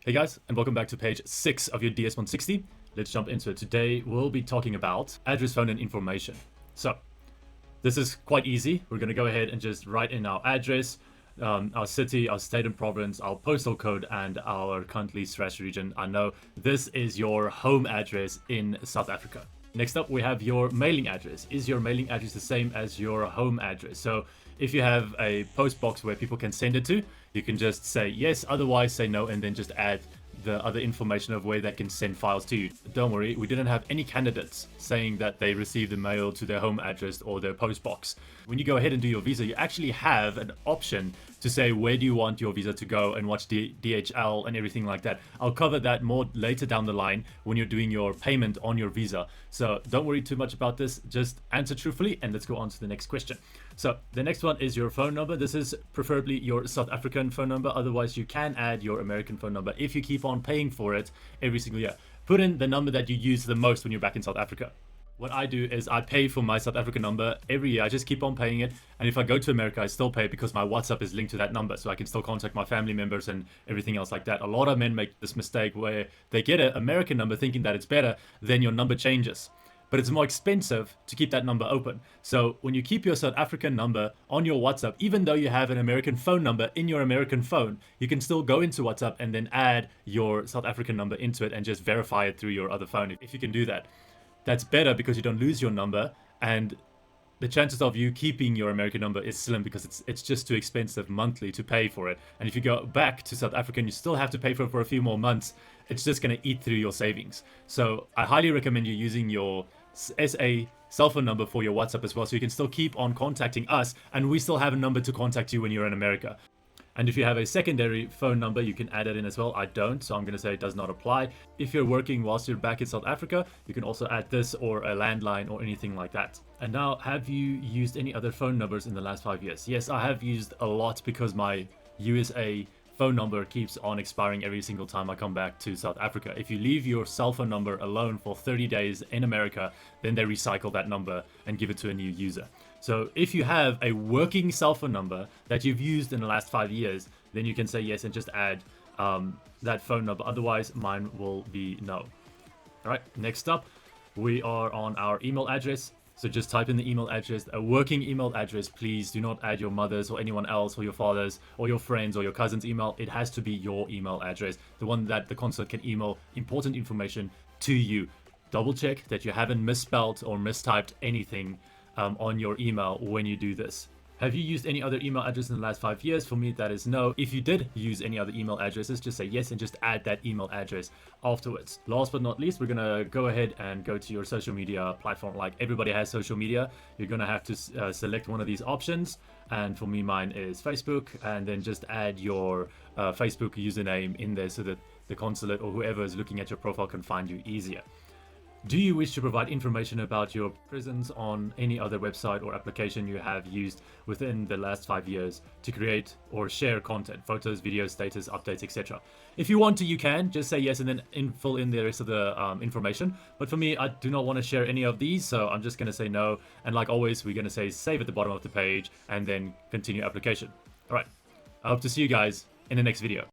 Hey guys, and welcome back to page 6 of your DS160. Let's jump into it. Today we'll be talking about address, phone, and information. So this is quite easy. We're going to go ahead and just write in our address, our city, our state and province, our postal code, and our country/region. I know this is your home address in South Africa. Next up, we have your mailing address. Is your mailing address the same as your home address? So if you have a post box where people can send it to, you can just say yes, otherwise say no, and then just add the other information of where they can send files to you. Don't worry, we didn't have any candidates saying that they received the mail to their home address or their post box. When you go ahead and do your visa, you actually have an option to say where do you want your visa to go and watch DHL and everything like that. I'll cover that more later down the line when you're doing your payment on your visa. So don't worry too much about this, just answer truthfully and let's go on to the next question. So the next one is your phone number. This is preferably your South African phone number. Otherwise, you can add your American phone number if you keep on paying for it every single year. Put in the number that you use the most when you're back in South Africa. What I do is I pay for my South African number every year. I just keep on paying it. And if I go to America, I still pay because my WhatsApp is linked to that number. So I can still contact my family members and everything else like that. A lot of men make this mistake where they get an American number thinking that it's better, then your number changes. But it's more expensive to keep that number open. So when you keep your South African number on your WhatsApp, even though you have an American phone number in your American phone, you can still go into WhatsApp and then add your South African number into it and just verify it through your other phone if you can do that. That's better because you don't lose your number, and the chances of you keeping your American number is slim because it's just too expensive monthly to pay for it. And if you go back to South Africa and you still have to pay for it for a few more months, it's just going to eat through your savings. So I highly recommend you using your SA cell phone number for your WhatsApp as well, so you can still keep on contacting us and we still have a number to contact you when you're in America. And if you have a secondary phone number, you can add it in as well. I don't, so I'm going to say it does not apply. If you're working whilst you're back in South Africa, you can also add this or a landline or anything like that. And now, have you used any other phone numbers in the last 5 years? Yes, I have used a lot because my USA phone number keeps on expiring every single time I come back to South Africa. If you leave your cell phone number alone for 30 days in America, then they recycle that number and give it to a new user. So if you have a working cell phone number that you've used in the last 5 years, then you can say yes and just add that phone number. Otherwise, mine will be no. All right, next up, we are on our email address. So just type in the email address, a working email address. Please do not add your mother's or anyone else or your father's or your friends or your cousin's email. It has to be your email address, the one that the consulate can email important information to you. Double check that you haven't misspelled or mistyped anything on your email when you do this. Have you used any other email address in the last 5 years? For me, that is no. If you did use any other email addresses, just say yes and just add that email address afterwards. Last but not least, we're going to go ahead and go to your social media platform. Like everybody has social media, you're going to have to select one of these options. And for me, mine is Facebook. And then just add your Facebook username in there so that the consulate or whoever is looking at your profile can find you easier. Do you wish to provide information about your presence on any other website or application you have used within the last 5 years to create or share content, photos, videos, status, updates, etc.? If you want to, you can just say yes and then fill in the rest of the information. But for me, I do not want to share any of these, so I'm just going to say no. And like always, we're going to say save at the bottom of the page and then continue application. All right, I hope to see you guys in the next video.